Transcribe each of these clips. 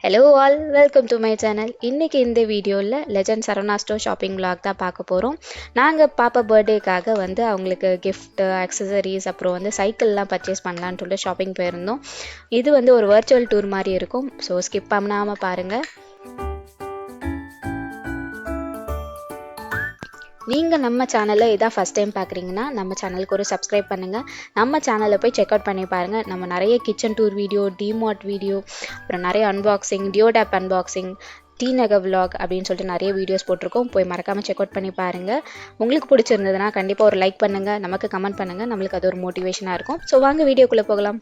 Hello all, welcome to my channel. இன்றைக்கி இந்த வீடியோவில் legend Saravana store shopping vlog தான் பார்க்க போகிறோம். நாங்கள் பாப்பா பர்த்டேக்காக வந்து அவங்களுக்கு கிஃப்ட்டு அக்சசரிஸ் அப்புறம் வந்து சைக்கிள்லாம் பர்ச்சேஸ் பண்ணலான்னு சொல்லிட்டு ஷாப்பிங் போயிருந்தோம். இது வந்து ஒரு வர்ச்சுவல் டூர் மாதிரி இருக்கும். ஸோ ஸ்கிப் பண்ணாமல் பாருங்கள். நீங்கள் நம்ம சேனலில் இதான் ஃபஸ்ட் டைம் பார்க்குறீங்கன்னா நம்ம சேனலுக்கு ஒரு சப்ஸ்கிரைப் பண்ணுங்கள். நம்ம சேனலில் போய் செக் அவுட் பண்ணி பாருங்கள். நம்ம நிறைய kitchen tour video, DMart video, அப்புறம் நிறைய அன்பாக்சிங், டியோடாப் அன்பாக்சிங், டி நகர் vlog அப்படின்னு சொல்லிட்டு நிறைய வீடியோஸ் போட்டிருக்கோம். போய் மறக்காமல் செக் அவுட் பண்ணி பாருங்கள். உங்களுக்கு பிடிச்சிருந்ததுன்னா கண்டிப்பாக ஒரு லைக் பண்ணுங்கள், நமக்கு கமெண்ட் பண்ணுங்கள். நம்மளுக்கு அது ஒரு மோட்டிவேஷனாக இருக்கும். ஸோ வாங்க வீடியோக்குள்ளே போகலாம்.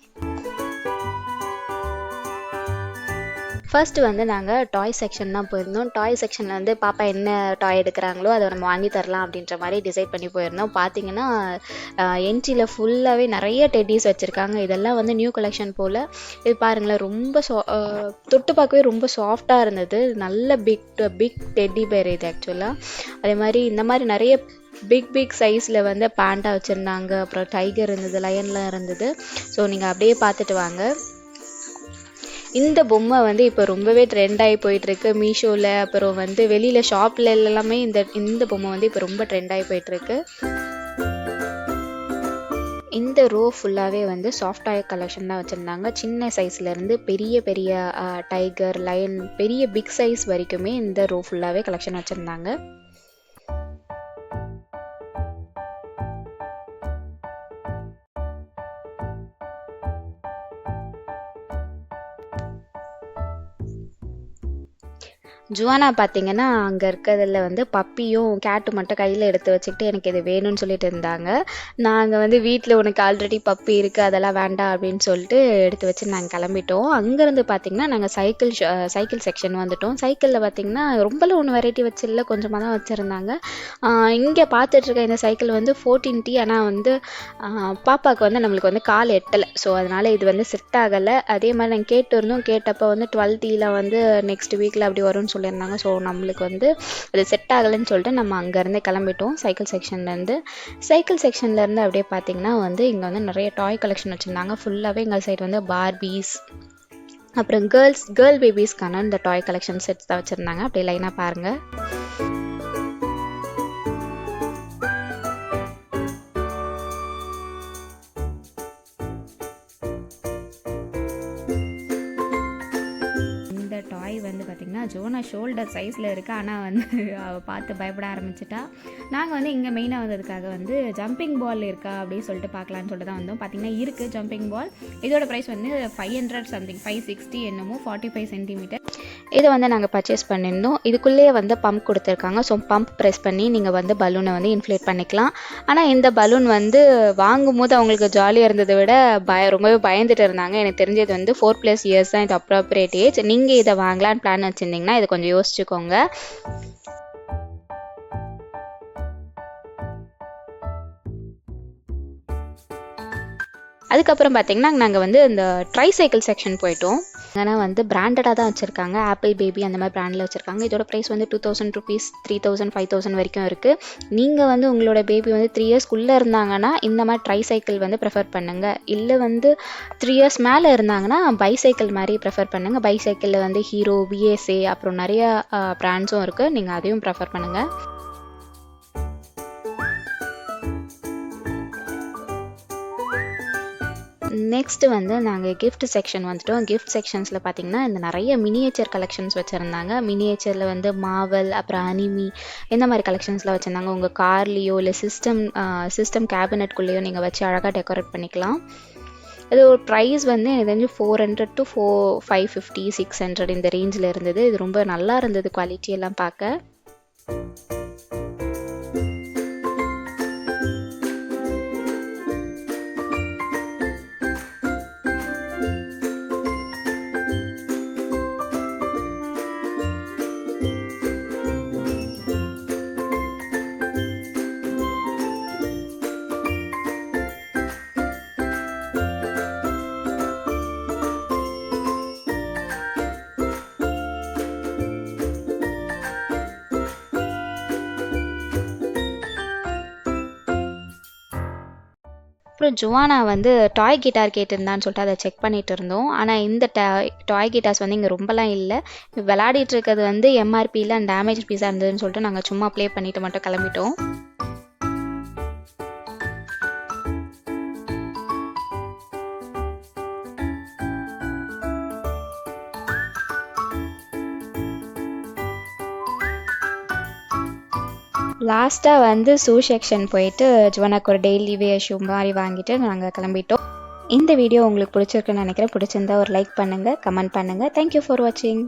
ஃபர்ஸ்ட் வந்து நாங்கள் டாய் செக்ஷன் தான் போயிருந்தோம். டாய் செக்ஷனில் வந்து பாப்பா என்ன டாய் எடுக்கிறாங்களோ அதை நம்ம வாங்கி தரலாம் அப்படின்ற மாதிரி டிசைட் பண்ணி போயிருந்தோம். பார்த்தீங்கன்னா என்ட்ரியில் ஃபுல்லாகவே நிறைய டெட்டிஸ் வச்சுருக்காங்க. இதெல்லாம் வந்து நியூ கலெக்ஷன் போல். இது பாருங்களேன், ரொம்ப தொட்டு பார்க்கவே ரொம்ப சாஃப்டாக இருந்தது. நல்ல பிக் டெட்டி பேர் இது ஆக்சுவலாக. அதே மாதிரி இந்த மாதிரி நிறைய பிக் சைஸில் வந்து பேண்டா வச்சுருந்தாங்க. அப்புறம் டைகர் இருந்தது, லயன்லாம் இருந்தது. ஸோ நீங்கள் அப்படியே பார்த்துட்டு வாங்க. இந்த பொம்மை வந்து இப்போ ரொம்பவே ட்ரெண்ட் ஆகி போயிட்டுருக்கு மீஷோவில், அப்புறம் வந்து வெளியில் ஷாப்பில் எல்லாமே இந்த பொம்மை வந்து இப்போ ரொம்ப ட்ரெண்ட் ஆகி போயிட்டுருக்கு. இந்த ரோ ஃபுல்லாகவே வந்து சாஃப்ட் டாய் கலெக்ஷன் தான் வச்சுருந்தாங்க. சின்ன சைஸ்லேருந்து பெரிய பெரிய டைகர், லயன், பெரிய பிக் சைஸ் வரைக்குமே இந்த ரோ ஃபுல்லாகவே கலெக்ஷன் வச்சுருந்தாங்க. ஜுவானா பார்த்தீங்கன்னா அங்கே இருக்கிறதுல வந்து பப்பியும் கேட்டும் மட்டும் கையில் எடுத்து வச்சுக்கிட்டு எனக்கு இது வேணும்னு சொல்லிட்டு இருந்தாங்க. நாங்கள் வந்து வீட்டில் உனக்கு ஆல்ரெடி பப்பி இருக்குது, அதெல்லாம் வேண்டாம் அப்படின்னு சொல்லிட்டு எடுத்து வச்சு நாங்கள் கிளம்பிட்டோம். அங்கேருந்து பார்த்திங்கன்னா நாங்கள் சைக்கிள் செக்ஷன் வந்துட்டோம். சைக்கிளில் பார்த்திங்கன்னா ரொம்பலாம் ஒன்று வெரைட்டி வச்சில்ல, கொஞ்சமாக தான் வச்சுருந்தாங்க. இங்கே பார்த்துட்ருக்க இந்த சைக்கிள் வந்து 14T. ஆனால் வந்து பாப்பாவுக்கு வந்து நம்மளுக்கு வந்து கால் எட்டலை. ஸோ அதனால் இது வந்து செட் ஆகலை. அதே மாதிரி நாங்கள் கேட்டப்போ வந்து 12Tயில் வந்து நெக்ஸ்ட் வீக்கில் அப்படி வரும்னு சொல்லியிருந்தாங்க. ஸோ நம்மளுக்கு வந்து அது செட் ஆகலைன்னு சொல்லிட்டு நம்ம அங்கேருந்து கிளம்பிட்டோம் சைக்கிள் செக்ஷன்லேருந்து அப்படியே பார்த்தீங்கன்னா வந்து இங்கே வந்து நிறைய டாய் கலெக்ஷன் வச்சுருந்தாங்க. ஃபுல்லாகவே எங்கள் சைடு வந்து பார்பீஸ், அப்புறம் கேர்ள் பேபிஸ்க்கான இந்த டாய் கலெக்ஷன் செட்ஸ் தான் வச்சுருந்தாங்க. அப்படியே லைனாக பாருங்கள். டாய் வந்து பார்த்திங்கன்னா ஜோனா ஷோல்டர் சைஸில் இருக்குது. ஆனால் வந்து அவள் பார்த்து பயப்பட ஆரம்பிச்சிட்டா. நாங்கள் வந்து இங்கே மெயினாக வந்ததுக்காக வந்து ஜம்பிங் பால் இருக்கா அப்படின்னு சொல்லிட்டு பார்க்கலான்னு சொல்லிட்டு தான் வந்தோம். பார்த்திங்கன்னா இருக்குது ஜம்பிங் பால். இதோட ப்ரைஸ் வந்து 500 சம்திங், 560 என்னமோ, 45 சென்டிமீட்டர். இதை வந்து நாங்கள் பர்ச்சேஸ் பண்ணியிருந்தோம். இதுக்குள்ளேயே வந்து பம்ப் கொடுத்துருக்காங்க. ஸோ பம்ப் ப்ரெஸ் பண்ணி நீங்கள் வந்து பலூனை வந்து இன்ஃப்ளேட் பண்ணிக்கலாம். ஆனால் இந்த பலூன் வந்து வாங்கும் போது அவங்களுக்கு ஜாலியாக இருந்ததை விட ரொம்பவே பயந்துட்டு இருந்தாங்க. எனக்கு தெரிஞ்சது வந்து 4+ இயர்ஸ் தான் இது அப்ராப்ரியேட் ஏஜ். நீங்கள் இதை வாங்கலான்னு பிளான் வச்சுருந்தீங்கன்னா இதை கொஞ்சம் யோசிச்சுக்கோங்க. அதுக்கப்புறம் பார்த்திங்கன்னா நாங்கள் வந்து இந்த ட்ரைசைக்கிள் செக்ஷன் போயிட்டோம். ஆனால் வந்து பிராண்டடாக தான் வச்சுருக்காங்க. ஆப்பிள் பேபி அந்த மாதிரி பிராண்டில் வச்சுருக்காங்க. இதோட ப்ரைஸ் வந்து 2000 ருபீஸ், 3000, 5000 வரைக்கும் இருக்குது. நீங்கள் வந்து உங்களோட பேபி வந்து 3 இயர்ஸ்க்குள்ளே இருந்தாங்கன்னா இந்த மாதிரி ட்ரைசைக்கிள் வந்து ப்ரிஃபர் பண்ணுங்கள். இல்லை வந்து 3 இயர்ஸ் மேலே இருந்தாங்கன்னா பைசைக்கிள் மாதிரி ப்ரிஃபர் பண்ணுங்கள். பைசைக்கிளில் வந்து ஹீரோ, BSA, அப்புறம் நிறைய பிராண்ட்ஸும் இருக்குது. நீங்கள் அதையும் ப்ரிஃபர் பண்ணுங்கள். நெக்ஸ்ட்டு வந்து நாங்கள் கிஃப்ட் செக்ஷன் வந்துட்டோம். கிஃப்ட் செக்ஷன்ஸில் பார்த்திங்கன்னா இந்த நிறைய மினியேச்சர் கலெக்ஷன்ஸ் வச்சுருந்தாங்க. மினியேச்சரில் வந்து மாவல், அப்புறம் அனிமி, இந்த மாதிரி கலெக்ஷன்ஸ்லாம் வச்சுருந்தாங்க. உங்கள் கார்லேயோ இல்லை சிஸ்டம் கேபினட்குள்ளேயோ நீங்கள் வச்சு அழகாக டெக்கரேட் பண்ணிக்கலாம். இது ஒரு ப்ரைஸ் வந்து எனக்கு தெரிஞ்சு 400 to 550, 600 இந்த ரேஞ்சில் இருந்தது. இது ரொம்ப நல்லா இருந்தது குவாலிட்டியெல்லாம் பார்க்க. அப்புறம் ஜுவானா வந்து டாய் கிட்டார் கேட்டிருந்தான்னு சொல்லிட்டு அதை செக் பண்ணிட்டு இருந்தோம். ஆனால் இந்த டாய் கிட்டார்ஸ் வந்து இங்கே ரொம்பலாம் இல்லை. விளையாடிட்டு இருக்கிறது வந்து எம்ஆர்பியில் அண்ட் டேமேஜ் பீஸாக இருந்ததுன்னு சொல்லிட்டு நாங்கள் சும்மா ப்ளே பண்ணிட்டு மட்டும் கிளம்பிட்டோம். லாஸ்ட்டாக வந்து ஷூ செக்ஷன் போயிட்டு ஜுவனாக்கு ஒரு டெய்லி வேர் ஷூ மாதிரி வாங்கிட்டு நாங்கள் கிளம்பிட்டோம். இந்த வீடியோ உங்களுக்கு பிடிச்சிருக்குன்னு நினைக்கிறேன். பிடிச்சிருந்தா ஒரு லைக் பண்ணுங்கள், கமெண்ட் பண்ணுங்கள். தேங்க்யூ ஃபார் வாட்சிங்.